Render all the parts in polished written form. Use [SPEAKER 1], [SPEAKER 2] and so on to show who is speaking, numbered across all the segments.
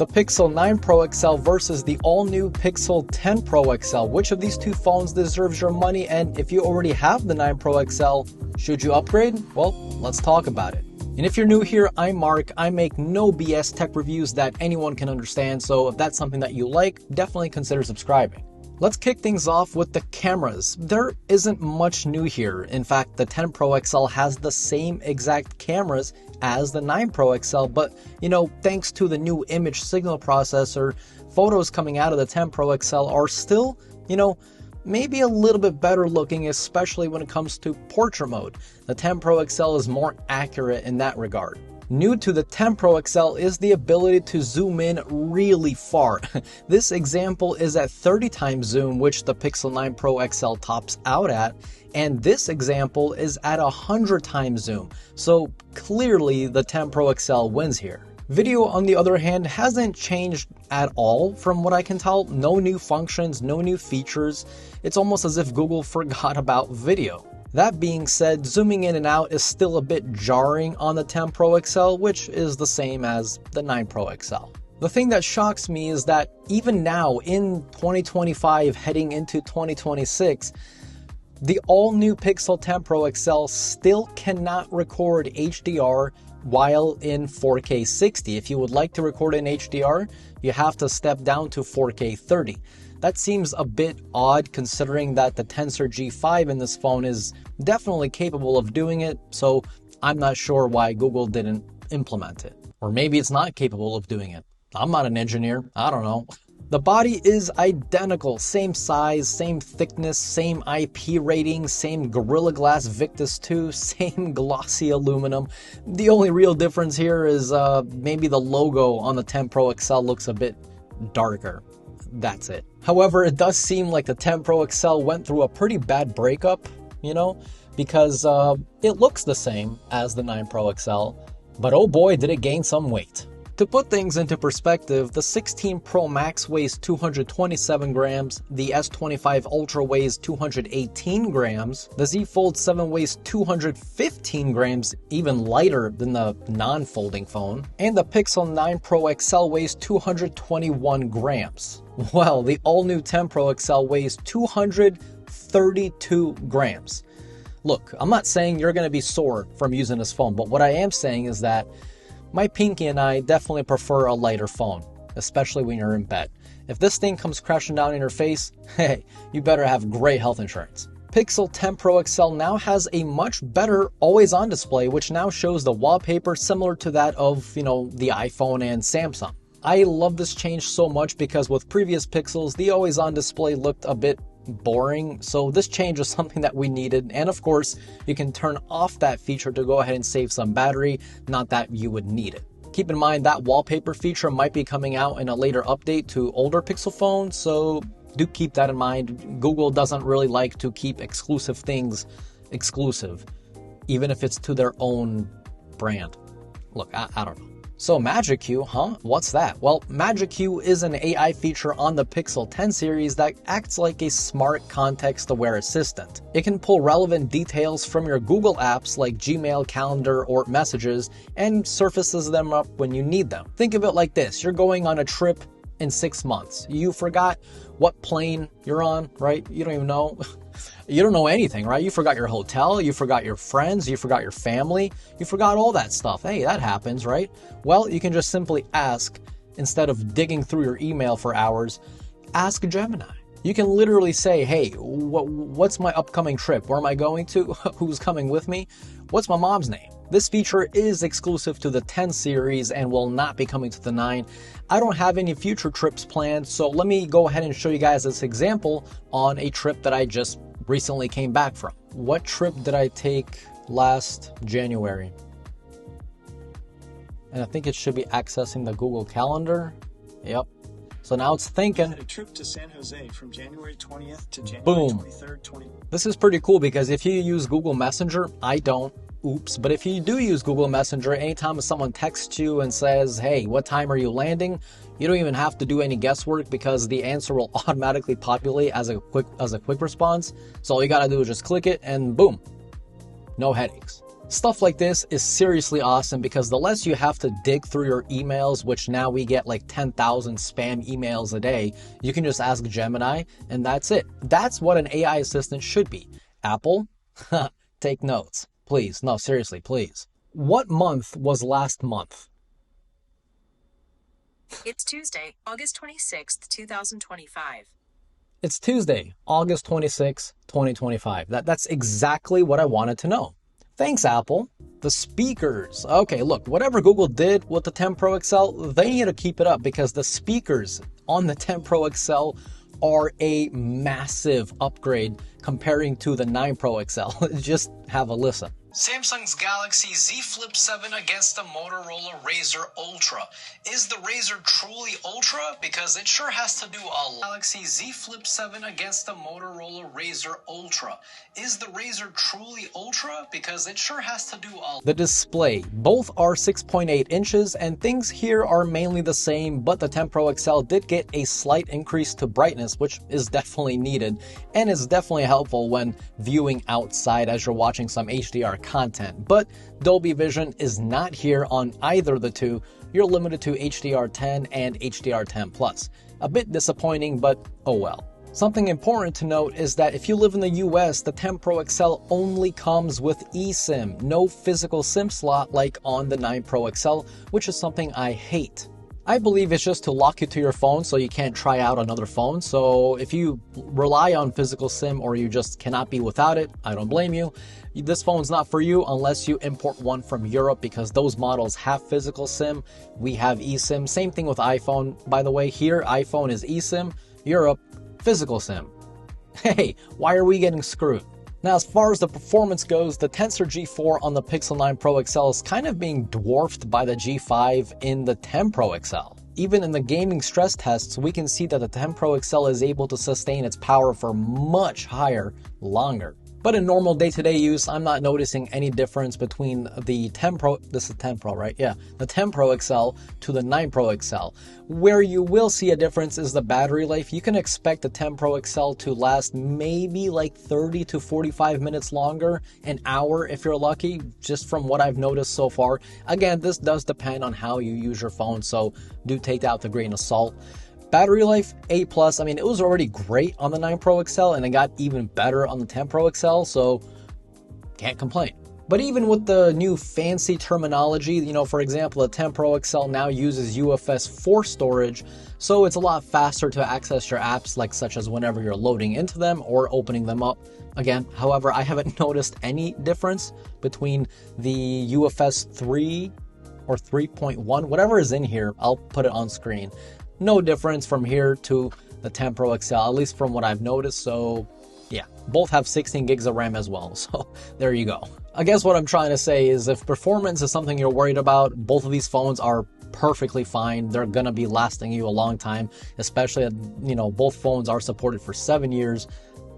[SPEAKER 1] The Pixel 9 Pro XL versus the all-new Pixel 10 Pro XL. Which of these two phones deserves your money? And if you already have the 9 Pro XL, should you upgrade? Well, let's talk about it. And if you're new here, I'm Mark. I make no BS tech reviews that anyone can understand, so if that's something that you like, definitely consider subscribing. Let's kick things off with the cameras. There isn't much new here. In fact, the 10 Pro XL has the same exact cameras as the 9 Pro XL, but thanks to the new image signal processor, photos coming out of the 10 Pro XL are still, maybe a little bit better looking, especially when it comes to portrait mode. The 10 Pro XL is more accurate in that regard. New to the 10 Pro XL is the ability to zoom in really far. This example is at 30 times zoom, which the Pixel 9 Pro XL tops out at, and this example is at 100 times zoom. So clearly the 10 Pro XL wins here. Video, on the other hand, hasn't changed at all from what I can tell. No new functions, no new features. It's almost as if Google forgot about video. That being said, zooming in and out is still a bit jarring on the 10 Pro XL, which is the same as the 9 Pro XL. The thing that shocks me is that even now, in 2025 heading into 2026, the all-new Pixel 10 Pro XL still cannot record HDR while in 4K 60. If you would like to record in HDR, you have to step down to 4K 30. That seems a bit odd considering that the Tensor G5 in this phone is definitely capable of doing it, so I'm not sure why Google didn't implement it. Or maybe it's not capable of doing it. I'm not an engineer, I don't know. The body is identical, same size, same thickness, same IP rating, same Gorilla Glass Victus 2, same glossy aluminum. The only real difference here is maybe the logo on the 10 Pro XL looks a bit darker. That's it. However, it does seem like the 10 Pro XL went through a pretty bad breakup, because it looks the same as the 9 Pro XL, but oh boy, did it gain some weight. To put things into perspective, the 16 Pro Max weighs 227 grams, the S25 Ultra weighs 218 grams, the Z Fold 7 weighs 215 grams, even lighter than the non-folding phone, and the Pixel 9 Pro XL weighs 221 grams. Well, the all-new 10 Pro XL weighs 232 grams. Look, I'm not saying you're going to be sore from using this phone, but what I am saying is that my pinky and I definitely prefer a lighter phone, especially when you're in bed. If this thing comes crashing down in your face, hey, you better have great health insurance. Pixel 10 Pro XL now has a much better always-on display, which now shows the wallpaper similar to that of, the iPhone and Samsung. I love this change so much because with previous Pixels, the always-on display looked a bit boring, so this change is something that we needed, and of course you can turn off that feature to go ahead and save some battery, not that you would need it. Keep in mind that wallpaper feature might be coming out in a later update to older Pixel phones, so do keep that in mind. Google doesn't really like to keep exclusive things exclusive, even if it's to their own brand. Look, I don't know. So Magic Queue, huh? What's that? Well, Magic Queue is an AI feature on the Pixel 10 series that acts like a smart context-aware assistant. It can pull relevant details from your Google apps like Gmail, Calendar, or Messages and surfaces them up when you need them. Think of it like this. You're going on a trip in 6 months. You forgot what plane you're on, right? You don't even know. You don't know anything, right? You forgot your hotel, you forgot your friends, you forgot your family, you forgot all that stuff. Hey, that happens, right? Well, you can just simply ask, instead of digging through your email for hours, ask Gemini. You can literally say, hey, what's my upcoming trip? Where am I going to? Who's coming with me? What's my mom's name? This feature is exclusive to the 10 series and will not be coming to the 9. I don't have any future trips planned, so let me go ahead and show you guys this example on a trip that I just recently came back from. What trip did I take last January? And I think it should be accessing the Google Calendar. Yep. So now it's thinking.
[SPEAKER 2] A trip to San Jose from January 20th to January 23rd,
[SPEAKER 1] This is pretty cool because if you use Google Messenger, I don't. Oops. But if you do use Google Messenger, anytime someone texts you and says, hey, what time are you landing? You don't even have to do any guesswork because the answer will automatically populate as a quick response. So all you got to do is just click it and boom. No headaches. Stuff like this is seriously awesome because the less you have to dig through your emails, which now we get like 10,000 spam emails a day, you can just ask Gemini and that's it. That's what an AI assistant should be. Apple, take notes. Please. No, seriously, please. What month was last month?
[SPEAKER 3] It's Tuesday, August 26th, 2025.
[SPEAKER 1] It's Tuesday, August 26th, 2025. That's exactly what I wanted to know. Thanks, Apple. The speakers. Okay, look, whatever Google did with the 10 Pro XL, they need to keep it up because the speakers on the 10 Pro XL are a massive upgrade comparing to the 9 Pro XL. Just have a listen.
[SPEAKER 2] Samsung's Galaxy Z Flip 7 against the Motorola Razr Ultra. Is the Razr truly Ultra? Because it sure has to do a lot. Galaxy Z Flip 7 against the Motorola Razr Ultra. Is the Razr truly Ultra? Because it sure has to do a lot.
[SPEAKER 1] The display. Both are 6.8 inches and things here are mainly the same, but the 10 Pro XL did get a slight increase to brightness, which is definitely needed and is definitely helpful when viewing outside as you're watching some HDR content. But Dolby Vision is not here on either of the two. You're limited to HDR10 and HDR10 Plus. A bit disappointing, but oh well. Something important to note is that if you live in the US, the 10 Pro XL only comes with eSIM, no physical SIM slot like on the 9 Pro XL, which is something I hate. I believe it's just to lock you to your phone so you can't try out another phone. So if you rely on physical SIM or you just cannot be without it, I don't blame you. This phone's not for you unless you import one from Europe because those models have physical SIM. We have eSIM. Same thing with iPhone. By the way, here iPhone is eSIM, Europe, physical SIM. Hey, why are we getting screwed? Now, as far as the performance goes, the Tensor G4 on the Pixel 9 Pro XL is kind of being dwarfed by the G5 in the 10 Pro XL. Even in the gaming stress tests, we can see that the 10 Pro XL is able to sustain its power for much higher, longer. But in normal day-to-day use, I'm not noticing any difference between the 10 Pro, this is 10 Pro, right? Yeah, the 10 Pro XL to the 9 Pro XL. Where you will see a difference is the battery life. You can expect the 10 Pro XL to last maybe like 30 to 45 minutes longer, an hour if you're lucky, just from what I've noticed so far. Again, this does depend on how you use your phone, so do take that with a grain of salt. Battery life, A+. I mean, it was already great on the 9 Pro XL and it got even better on the 10 Pro XL, so can't complain. But even with the new fancy terminology, you know, for example, the 10 Pro XL now uses UFS 4 storage, so it's a lot faster to access your apps, like such as whenever you're loading into them or opening them up. Again, however, I haven't noticed any difference between the UFS 3 or 3.1, whatever is in here, I'll put it on screen. No difference from here to the 10 Pro XL, at least from what I've noticed. So yeah, both have 16 gigs of RAM as well. So there you go. I guess what I'm trying to say is if performance is something you're worried about, both of these phones are perfectly fine. They're going to be lasting you a long time, especially, you know, both phones are supported for 7 years.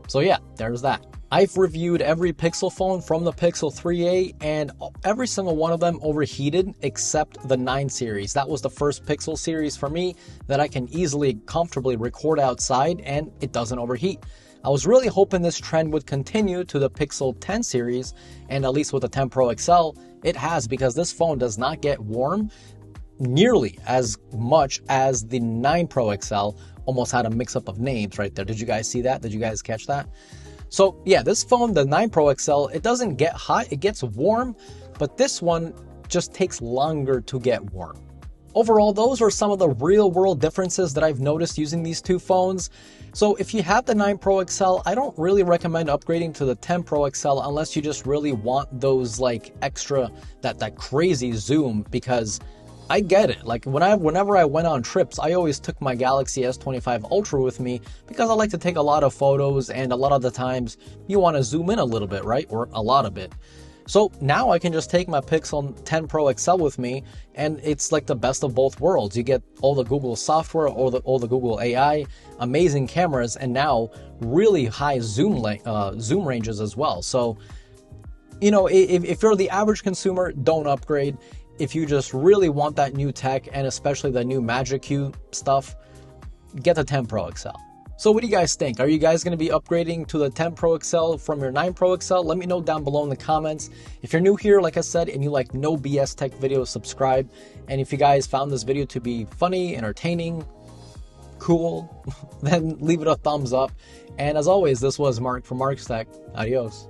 [SPEAKER 1] So yeah, there's that. I've reviewed every Pixel phone from the Pixel 3a and every single one of them overheated except the 9 series. That was the first Pixel series for me that I can easily, comfortably record outside and it doesn't overheat. I was really hoping this trend would continue to the Pixel 10 series, and at least with the 10 Pro XL, it has, because this phone does not get warm nearly as much as the 9 Pro XL. Almost had a mix-up of names right there. Did you guys see that? Did you guys catch that? So yeah, this phone, the 9 Pro XL, it doesn't get hot, it gets warm, but this one just takes longer to get warm. Overall, those are some of the real-world differences that I've noticed using these two phones. So if you have the 9 Pro XL, I don't really recommend upgrading to the 10 Pro XL unless you just really want those like extra, that crazy zoom, because I get it. Like whenever I went on trips, I always took my Galaxy S25 Ultra with me because I like to take a lot of photos, and a lot of the times you want to zoom in a little bit, right? Or a lot of it. So now I can just take my Pixel 10 Pro XL with me, and it's like the best of both worlds. You get all the Google software, all the Google AI, amazing cameras, and now really high zoom ranges as well. So, you know, if you're the average consumer, don't upgrade. If you just really want that new tech, and especially the new Magic Q stuff, get the 10 Pro XL. So what do you guys think? Are you guys going to be upgrading to the 10 Pro XL from your 9 Pro XL? Let me know down below in the comments. If you're new here, like I said, and you like no BS tech videos, subscribe. And if you guys found this video to be funny, entertaining, cool, then leave it a thumbs up. And as always, this was Mark from Mark's Tech. Adios.